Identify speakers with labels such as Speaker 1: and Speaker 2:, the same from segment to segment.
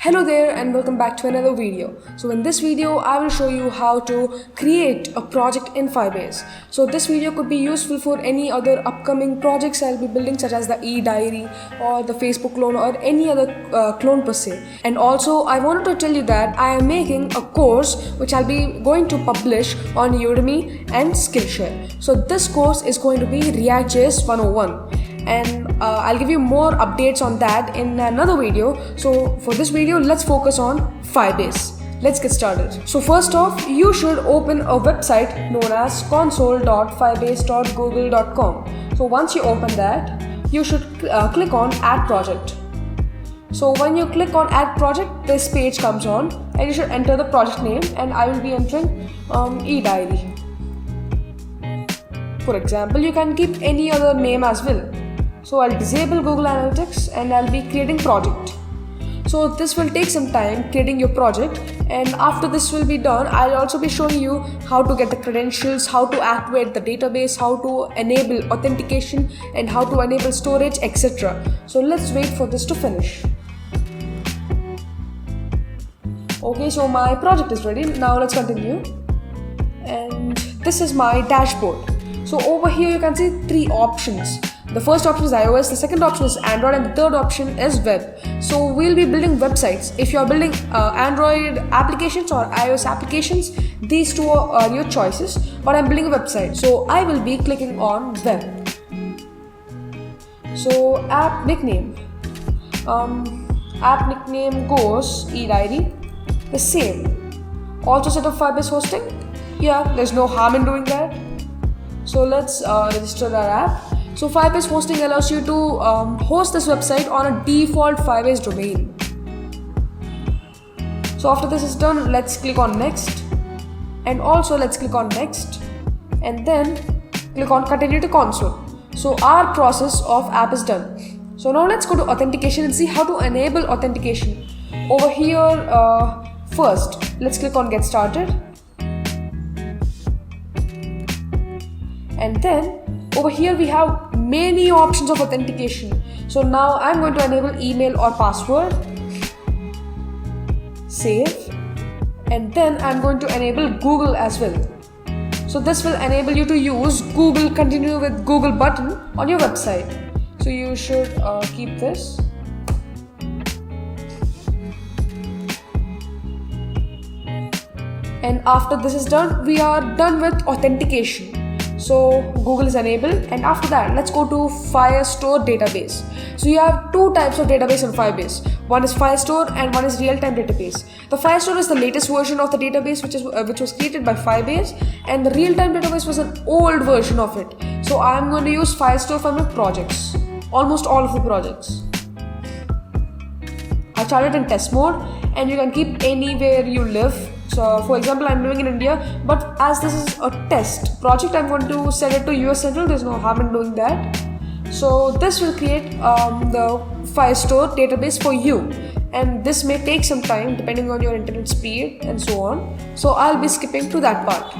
Speaker 1: Hello there and welcome back to another video. So in this video I will show you how to create a project in Firebase. So this video could be useful for any other upcoming projects I'll be building, such as the eDiary or the Facebook clone or any other clone per se. And also I wanted to tell you that I am making a course which I'll be going to publish on Udemy and Skillshare. So this course is going to be React.js 101. And I'll give you more updates on that in another video. So for this video, let's focus on Firebase. Let's get started. So first off, you should open a website known as console.firebase.google.com. So once you open that, you should click on Add Project. So when you click on Add Project, this page comes on and you should enter the project name, and I will be entering eDiary. For example, you can keep any other name as well. So I'll disable Google Analytics and I'll be creating project. So this will take some time creating your project, and after this will be done, I'll also be showing you how to get the credentials, how to activate the database, how to enable authentication, and how to enable storage, etc. So let's wait for this to finish. Okay, so my project is ready. Now let's continue. And this is my dashboard. So over here you can see three options. The first option is iOS, the second option is Android, and the third option is web. So we'll be building websites. If you are building Android applications or iOS applications, these two are your choices, but I'm building a website, so I will be clicking on web. So app nickname goes eDiary, the same. Also set up Firebase hosting. Yeah, there's no harm in doing that. So let's register our app. So Firebase hosting allows you to host this website on a default Firebase domain. So after this is done, let's click on next, and also let's click on next, and then click on continue to console. So our process of app is done. So now let's go to authentication and see how to enable authentication. Over here, first let's click on get started, and then over here we have many options of authentication. So now I'm going to enable email or password, save, and then I'm going to enable Google as well. So this will enable you to use Google, continue with Google button on your website. So you should keep this. And after this is done, we are done with authentication. So Google is enabled, and after that let's go to Firestore database. So you have two types of database in Firebase. One is Firestore and one is real-time database. The Firestore is the latest version of the database which was created by Firebase, and the real-time database was an old version of it. So I'm going to use Firestore for my projects, almost all of the projects. I started in test mode, and you can keep anywhere you live. So for example, I'm living in India, but as this is a test project, I'm going to set it to US Central. There's no harm in doing that. So this will create the Firestore database for you, and this may take some time depending on your internet speed and so on. So I'll be skipping to that part.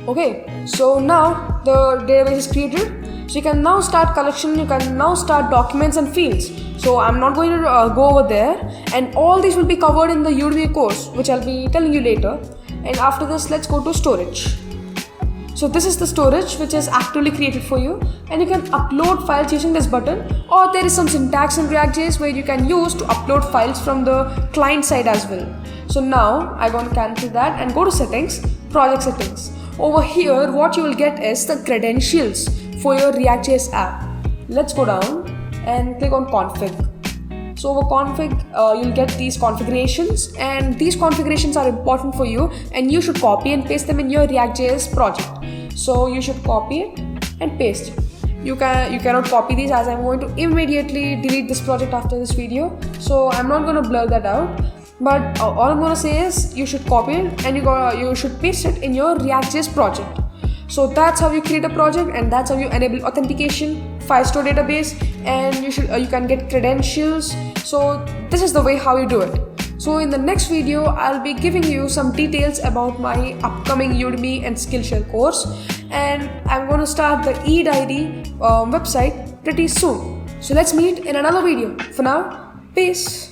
Speaker 1: Okay, so now the database is created. So you can now start collection, you can now start documents and fields. So I'm not going to go over there, and all these will be covered in the Udemy course, which I'll be telling you later. And after this, let's go to storage. So this is the storage which is actively created for you, and you can upload files using this button, or there is some syntax in React.js where you can use to upload files from the client side as well. So now I'm going to cancel that and go to settings, project settings. Over here, what you will get is the credentials for your React.js app. Let's go down and click on config. So over config, you'll get these configurations, and these configurations are important for you, and you should copy and paste them in your React.js project. So you should copy it and paste it. You cannot copy these, as I'm going to immediately delete this project after this video. So I'm not going to blur that out. But all I'm going to say is you should copy it and you should paste it in your React.js project. So that's how you create a project, and that's how you enable authentication, Firestore database, and you can get credentials. So this is the way how you do it. So in the next video, I'll be giving you some details about my upcoming Udemy and Skillshare course, and I'm going to start the eDiary website pretty soon. So let's meet in another video. For now, peace.